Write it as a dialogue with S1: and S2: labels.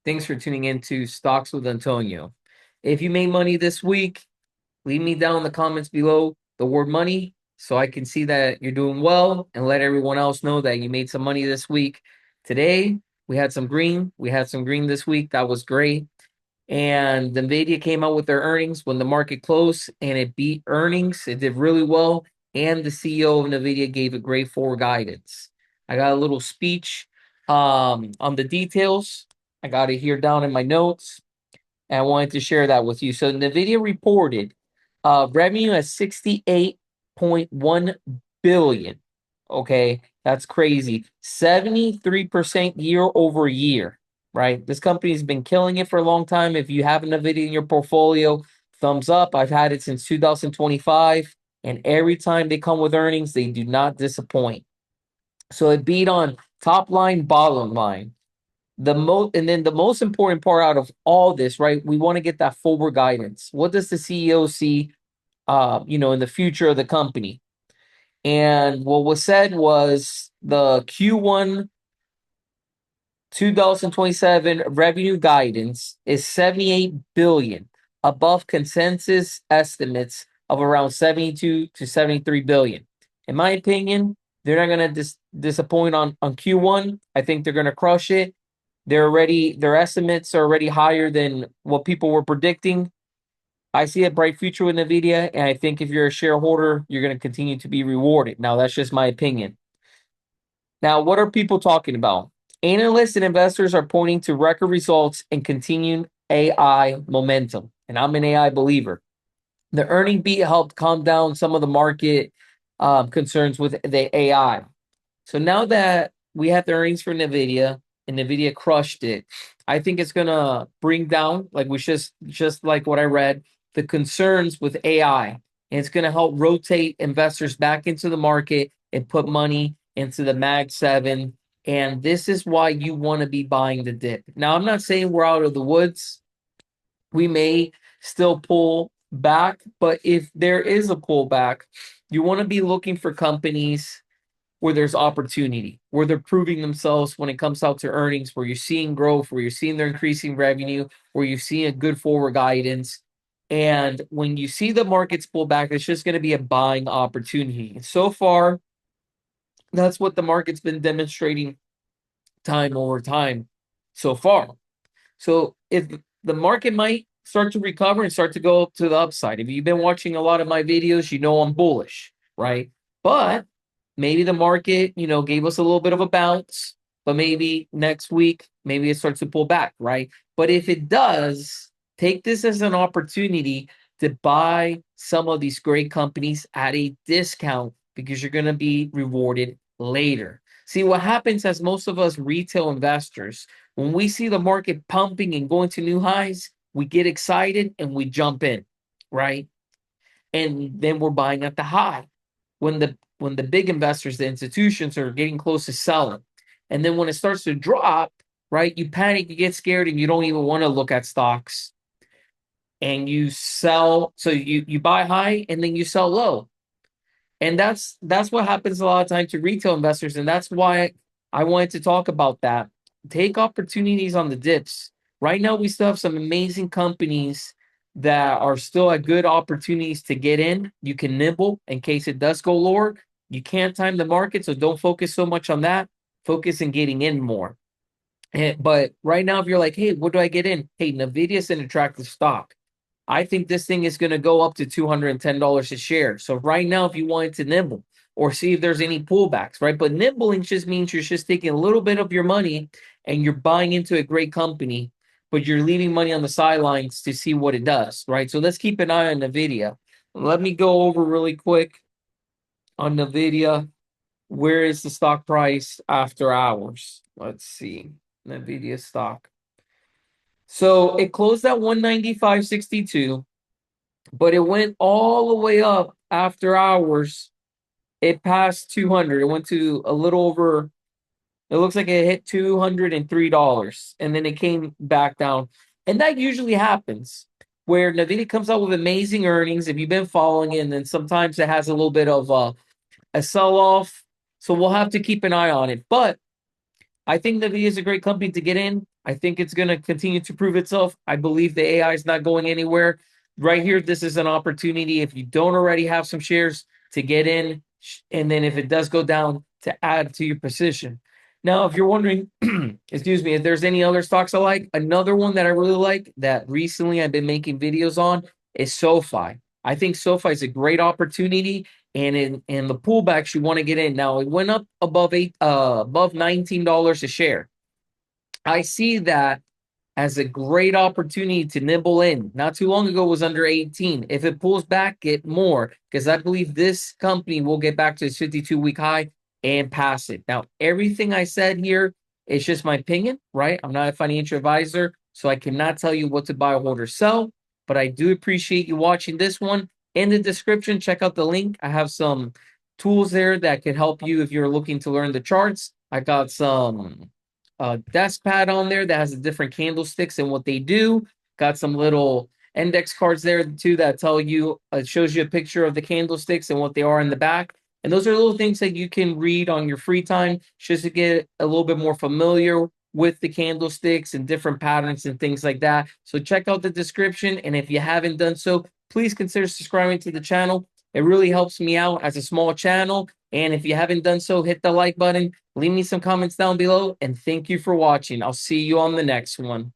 S1: Thanks for tuning in to Stocks with Antonio. If you made money this week, leave me down in the comments below the word money so I can see that you're doing well and let everyone else know that you made some money this week. Today, we had some green. We had some green this week. That was great. And Nvidia came out with their earnings when the market closed and it beat earnings. It did really well. And the CEO of Nvidia gave a great forward guidance. I got a little speech on the details. I got it here down in my notes. And I wanted to share that with you. So Nvidia reported revenue at 68.1 billion. Okay, that's crazy. 73% year over year, right? This company's been killing it for a long time. If you have Nvidia in your portfolio, thumbs up. I've had it since 2025, and every time they come with earnings, they do not disappoint. So it beat on top line, bottom line. The most important part out of all this, right? We want to get that forward guidance. What does the CEO see in the future of the company? And what was said was the Q1 2027 revenue guidance is 78 billion, above consensus estimates of around 72 to 73 billion. In my opinion, they're not going to disappoint on Q1. I think they're going to crush it. Their estimates are already higher than what people were predicting. I see a bright future with Nvidia, and I think if you're a shareholder, you're going to continue to be rewarded. Now, that's just my opinion. Now, what are people talking about? Analysts and investors are pointing to record results and continuing AI momentum, and I'm an AI believer. The earning beat helped calm down some of the market concerns with the AI. So now that we have the earnings for Nvidia and Nvidia crushed it, I think it's gonna bring down, like we just like what I read, the concerns with AI, and it's gonna help rotate investors back into the market and put money into the Mag 7. And this is why you want to be buying the dip. Now, I'm not saying we're out of the woods. We may still pull back, but if there is a pullback, you want to be looking for companies where there's opportunity, where they're proving themselves when it comes out to earnings, where you're seeing growth, where you're seeing their increasing revenue, where you're seeing a good forward guidance. And when you see the markets pull back, it's just going to be a buying opportunity. And so far, that's what the market's been demonstrating time over time so far. So if the market might start to recover and start to go up to the upside. If you've been watching a lot of my videos, you know I'm bullish, right? But maybe the market, gave us a little bit of a bounce, but maybe next week, maybe it starts to pull back, right? But if it does, take this as an opportunity to buy some of these great companies at a discount because you're going to be rewarded later. See, what happens as most of us retail investors, when we see the market pumping and going to new highs, we get excited and we jump in, right? And then we're buying at the high when the big investors, the institutions, are getting close to selling. And then when it starts to drop, right, you panic, you get scared, and you don't even want to look at stocks. And you sell, so you buy high and then you sell low. And that's what happens a lot of times to retail investors. And that's why I wanted to talk about that. Take opportunities on the dips. Right now, we still have some amazing companies that are still at good opportunities to get in. You can nibble in case it does go lower. You can't time the market, so don't focus so much on that. Focus on getting in more. But right now, if you're like, hey, what do I get in? Hey, Nvidia's an attractive stock. I think this thing is going to go up to $210 a share. So right now, if you wanted to nibble or see if there's any pullbacks, right? But nibbling just means you're just taking a little bit of your money and you're buying into a great company, but you're leaving money on the sidelines to see what it does, right? So let's keep an eye on Nvidia. Let me go over really quick on Nvidia. Where is the stock price after hours? Let's see. Nvidia stock. So it closed at 195.62, but it went all the way up after hours. It passed 200. It went to a little over, it looks like it hit $203, and then it came back down. And that usually happens where Nvidia comes out with amazing earnings. If you've been following it, and then sometimes it has a little bit of a sell off. So we'll have to keep an eye on it. But I think NVIDIA is a great company to get in. I think it's going to continue to prove itself. I believe the AI is not going anywhere. Right here, this is an opportunity if you don't already have some shares to get in, and then if it does go down, to add to your position. Now, if you're wondering, excuse me, if there's any other stocks I like, another one that I really like that recently I've been making videos on is SoFi. I think SoFi is a great opportunity, and in the pullbacks you want to get in. Now it went up above $19 a share. I see that as a great opportunity to nibble in. Not too long ago it was under 18. If it pulls back, get more because I believe this company will get back to its 52-week high and pass it. Now, everything I said here is just my opinion, right? I'm not a financial advisor, so I cannot tell you what to buy, hold, or sell, but I do appreciate you watching this one. In the description, check out the link. I have some tools there that could help you if you're looking to learn the charts. I got some desk pad on there that has the different candlesticks and what they do. Got some little index cards there too that tell you, shows you a picture of the candlesticks and what they are in the back. And those are little things that you can read on your free time just to get a little bit more familiar with the candlesticks and different patterns and things like that. So check out the description. And if you haven't done so, please consider subscribing to the channel. It really helps me out as a small channel. And if you haven't done so, hit the like button, leave me some comments down below, and thank you for watching. I'll see you on the next one.